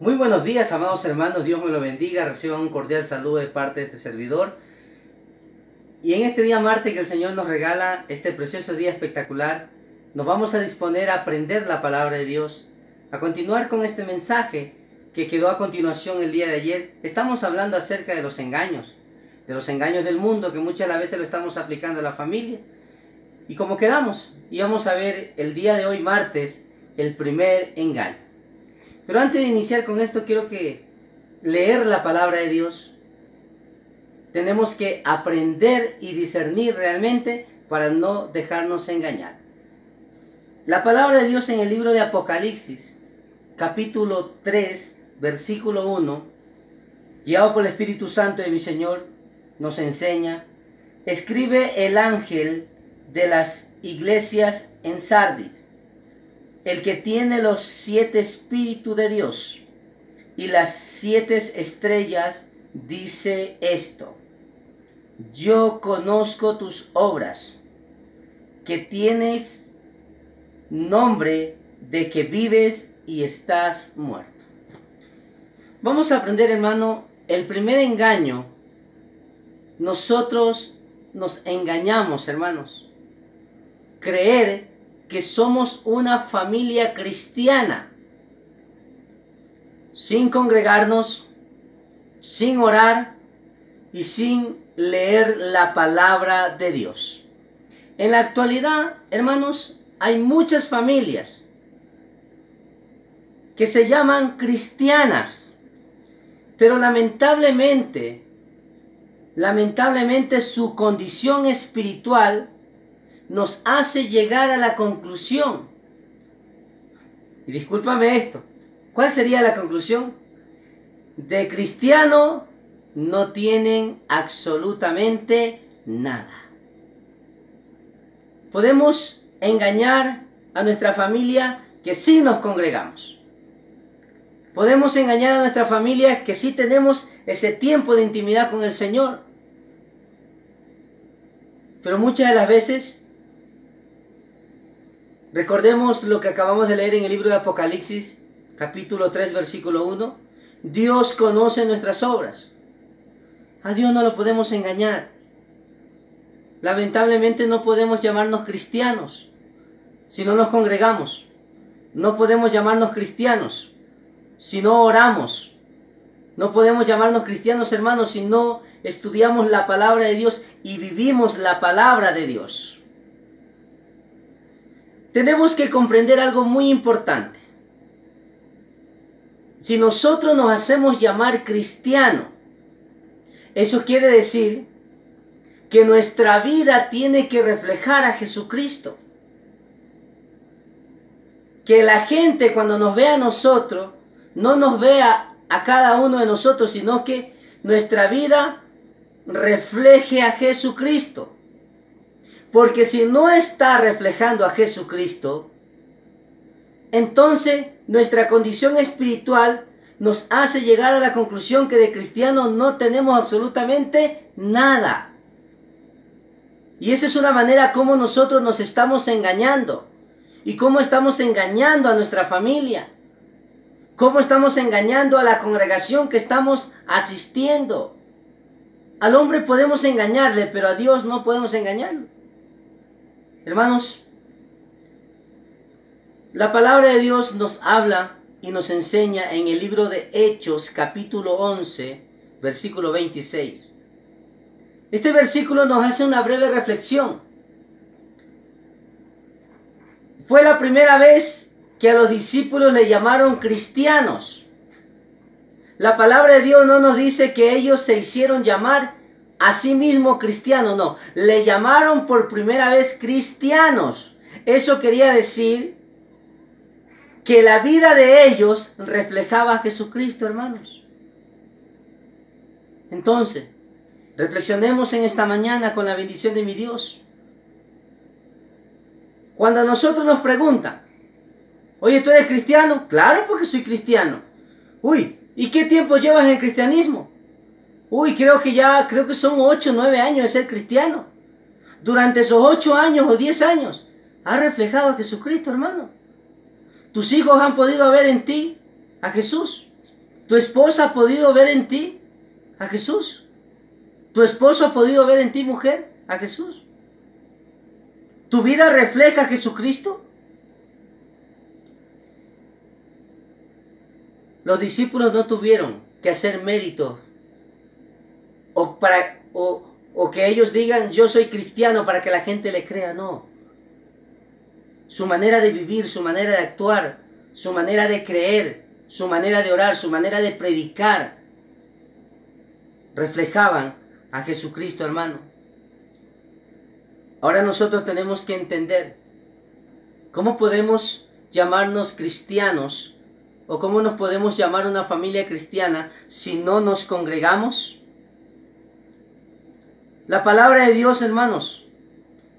Muy buenos días, amados hermanos, Dios me lo bendiga, reciban un cordial saludo de parte de este servidor. Y en este día martes que el Señor nos regala, este precioso día espectacular, nos vamos a disponer a aprender la palabra de Dios, a continuar con este mensaje que quedó a continuación el día de ayer. Estamos hablando acerca de los engaños del mundo, que muchas veces lo estamos aplicando a la familia. Y como quedamos, y vamos a ver el día de hoy martes, el primer engaño. Pero antes de iniciar con esto, quiero que leer la palabra de Dios. Tenemos que aprender y discernir realmente para no dejarnos engañar. La palabra de Dios en el libro de Apocalipsis, capítulo 3, versículo 1, guiado por el Espíritu Santo de mi Señor, nos enseña: escribe el ángel de las iglesias en Sardis, el que tiene los 7 espíritus de Dios y las 7 estrellas, dice esto: yo conozco tus obras, que tienes nombre de que vives y estás muerto. Vamos a aprender, hermano, el primer engaño. Nosotros nos engañamos, hermanos. Creer que somos una familia cristiana, sin congregarnos, sin orar y sin leer la palabra de Dios. En la actualidad, hermanos, hay muchas familias que se llaman cristianas, pero lamentablemente su condición espiritual nos hace llegar a la conclusión, y discúlpame esto, ¿cuál sería la conclusión? De cristiano no tienen absolutamente nada. Podemos engañar a nuestra familia que sí nos congregamos. Podemos engañar a nuestra familia que sí tenemos ese tiempo de intimidad con el Señor. Pero muchas de las veces, recordemos lo que acabamos de leer en el libro de Apocalipsis, capítulo 3, versículo 1. Dios conoce nuestras obras. A Dios no lo podemos engañar. Lamentablemente no podemos llamarnos cristianos si no nos congregamos. No podemos llamarnos cristianos si no oramos. No podemos llamarnos cristianos, hermanos, si no estudiamos la palabra de Dios y vivimos la palabra de Dios. Tenemos que comprender algo muy importante. Si nosotros nos hacemos llamar cristiano, eso quiere decir que nuestra vida tiene que reflejar a Jesucristo. Que la gente, cuando nos vea a nosotros, no nos vea a cada uno de nosotros, sino que nuestra vida refleje a Jesucristo. Porque si no está reflejando a Jesucristo, entonces nuestra condición espiritual nos hace llegar a la conclusión que de cristianos no tenemos absolutamente nada. Y esa es una manera como nosotros nos estamos engañando. Y cómo estamos engañando a nuestra familia. Cómo estamos engañando a la congregación que estamos asistiendo. Al hombre podemos engañarle, pero a Dios no podemos engañarlo. Hermanos, la palabra de Dios nos habla y nos enseña en el libro de Hechos, capítulo 11, versículo 26. Este versículo nos hace una breve reflexión. Fue la primera vez que a los discípulos le llamaron cristianos. La palabra de Dios no nos dice que ellos se hicieron llamar a sí mismos cristianos, no. Le llamaron por primera vez cristianos. Eso quería decir que la vida de ellos reflejaba a Jesucristo, hermanos. Entonces, reflexionemos en esta mañana con la bendición de mi Dios. Cuando a nosotros nos preguntan: oye, ¿tú eres cristiano? Claro, porque soy cristiano. Uy, ¿y qué tiempo llevas en el cristianismo? Uy, creo que son 8 o 9 años de ser cristiano. Durante esos 8 años o 10 años, ¿has reflejado a Jesucristo, hermano? ¿Tus hijos han podido ver en ti a Jesús? ¿Tu esposa ha podido ver en ti a Jesús? ¿Tu esposo ha podido ver en ti, mujer, a Jesús? ¿Tu vida refleja a Jesucristo? Los discípulos no tuvieron que hacer mérito o que ellos digan yo soy cristiano para que la gente le crea, no. Su manera de vivir, su manera de actuar, su manera de creer, su manera de orar, su manera de predicar, reflejaban a Jesucristo, hermano. Ahora nosotros tenemos que entender cómo podemos llamarnos cristianos o cómo nos podemos llamar una familia cristiana si no nos congregamos. La palabra de Dios, hermanos,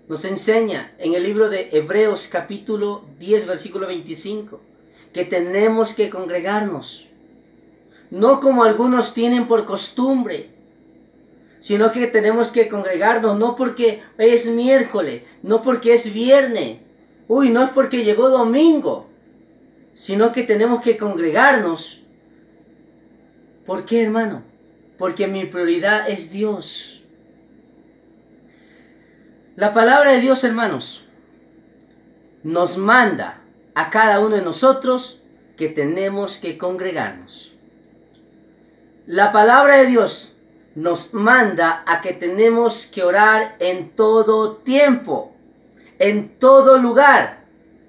nos enseña en el libro de Hebreos capítulo 10, versículo 25, que tenemos que congregarnos. No como algunos tienen por costumbre, sino que tenemos que congregarnos no porque es miércoles, no porque es viernes, no es porque llegó domingo, sino que tenemos que congregarnos. ¿Por qué, hermano? Porque mi prioridad es Dios. La palabra de Dios, hermanos, nos manda a cada uno de nosotros que tenemos que congregarnos. La palabra de Dios nos manda a que tenemos que orar en todo tiempo, en todo lugar.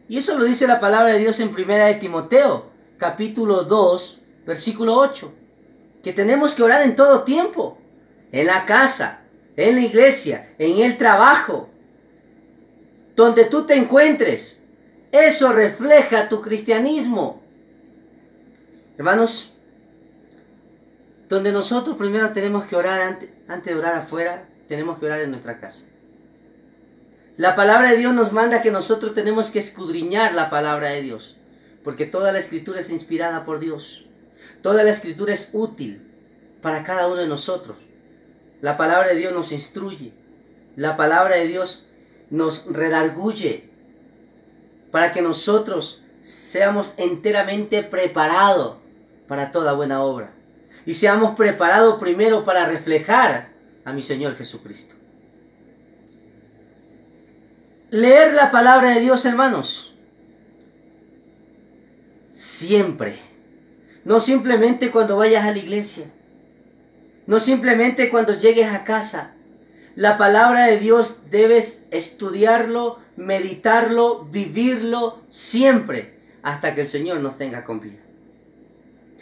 Y eso lo dice la palabra de Dios en 1 de Timoteo, capítulo 2, versículo 8. Que tenemos que orar en todo tiempo, en la casa, en la iglesia, en el trabajo, donde tú te encuentres. Eso refleja tu cristianismo. Hermanos, donde nosotros primero tenemos que orar, antes de orar afuera, tenemos que orar en nuestra casa. La palabra de Dios nos manda que nosotros tenemos que escudriñar la palabra de Dios, porque toda la escritura es inspirada por Dios. Toda la escritura es útil para cada uno de nosotros. La palabra de Dios nos instruye. La palabra de Dios nos redarguye para que nosotros seamos enteramente preparados para toda buena obra. Y seamos preparados primero para reflejar a mi Señor Jesucristo. Leer la palabra de Dios, hermanos, siempre. No simplemente cuando vayas a la iglesia. No simplemente cuando llegues a casa. La palabra de Dios debes estudiarlo, meditarlo, vivirlo siempre hasta que el Señor nos tenga con vida.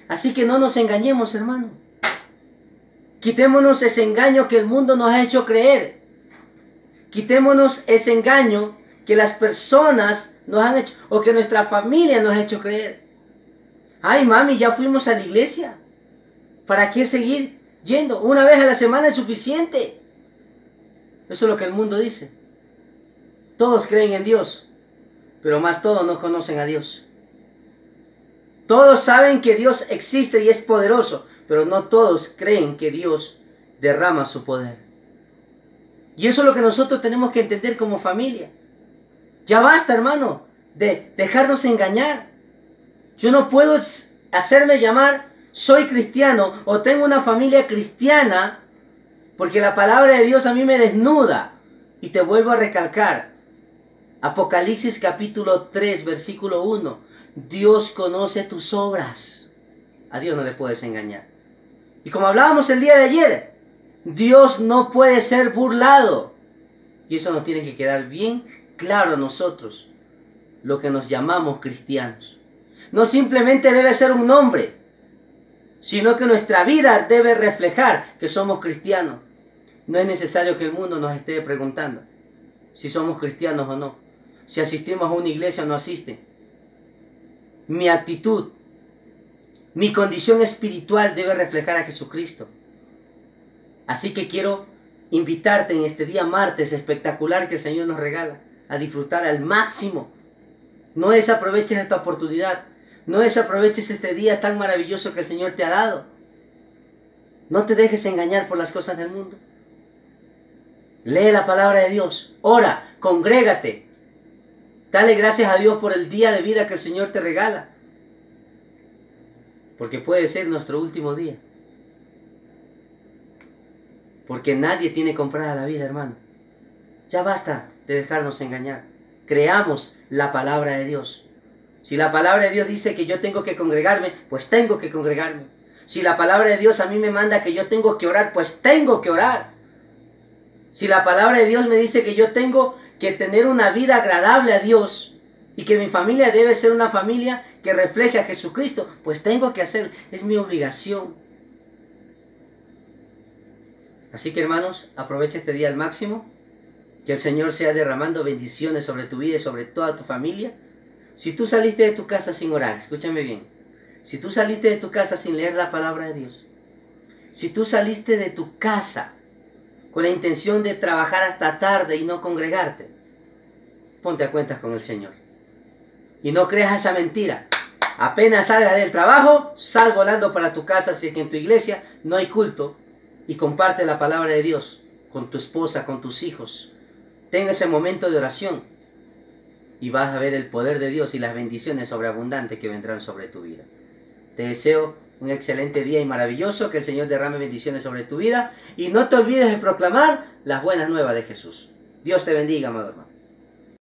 Así que no nos engañemos, hermano. Quitémonos ese engaño que el mundo nos ha hecho creer. Quitémonos ese engaño que las personas nos han hecho, o que nuestra familia nos ha hecho creer. Ay, mami, ya fuimos a la iglesia. ¿Para qué seguir yendo? Una vez a la semana es suficiente. Eso es lo que el mundo dice. Todos creen en Dios, pero más todos no conocen a Dios. Todos saben que Dios existe y es poderoso, pero no todos creen que Dios derrama su poder. Y eso es lo que nosotros tenemos que entender como familia. Ya basta, hermano, de dejarnos engañar. Yo no puedo hacerme llamar soy cristiano o tengo una familia cristiana porque la palabra de Dios a mí me desnuda. Y te vuelvo a recalcar. Apocalipsis capítulo 3, versículo 1. Dios conoce tus obras. A Dios no le puedes engañar. Y como hablábamos el día de ayer, Dios no puede ser burlado. Y eso nos tiene que quedar bien claro a nosotros, lo que nos llamamos cristianos. No simplemente debe ser un nombre, sino que nuestra vida debe reflejar que somos cristianos. No es necesario que el mundo nos esté preguntando si somos cristianos o no, si asistimos a una iglesia o no asisten. Mi actitud, mi condición espiritual debe reflejar a Jesucristo. Así que quiero invitarte en este día martes espectacular que el Señor nos regala a disfrutar al máximo. No desaproveches esta oportunidad. No desaproveches este día tan maravilloso que el Señor te ha dado. No te dejes engañar por las cosas del mundo. Lee la palabra de Dios. Ora, congrégate. Dale gracias a Dios por el día de vida que el Señor te regala. porque puede ser nuestro último día. Porque nadie tiene comprada la vida, hermano. Ya basta de dejarnos engañar. Creamos la palabra de Dios. Si la palabra de Dios dice que yo tengo que congregarme, pues tengo que congregarme. Si la palabra de Dios a mí me manda que yo tengo que orar, pues tengo que orar. Si la palabra de Dios me dice que yo tengo que tener una vida agradable a Dios y que mi familia debe ser una familia que refleje a Jesucristo, pues tengo que hacerlo. Es mi obligación. Así que, hermanos, aprovecha este día al máximo. Que el Señor sea derramando bendiciones sobre tu vida y sobre toda tu familia. Si tú saliste de tu casa sin orar, escúchame bien. Si tú saliste de tu casa sin leer la palabra de Dios. Si tú saliste de tu casa con la intención de trabajar hasta tarde y no congregarte, ponte a cuentas con el Señor. Y no creas esa mentira. Apenas salgas del trabajo, sal volando para tu casa si es que en tu iglesia no hay culto. Y comparte la palabra de Dios con tu esposa, con tus hijos. Ten ese momento de oración y vas a ver el poder de Dios y las bendiciones sobreabundantes que vendrán sobre tu vida. Te deseo un excelente día y maravilloso, que el Señor derrame bendiciones sobre tu vida y no te olvides de proclamar las buenas nuevas de Jesús. Dios te bendiga, amado hermano.